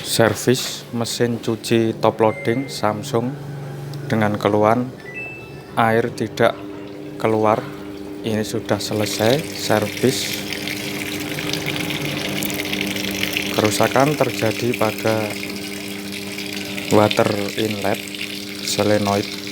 Servis mesin cuci top loading Samsung dengan keluhan air tidak keluar. Ini sudah selesai servis. Kerusakan terjadi pada water inlet solenoid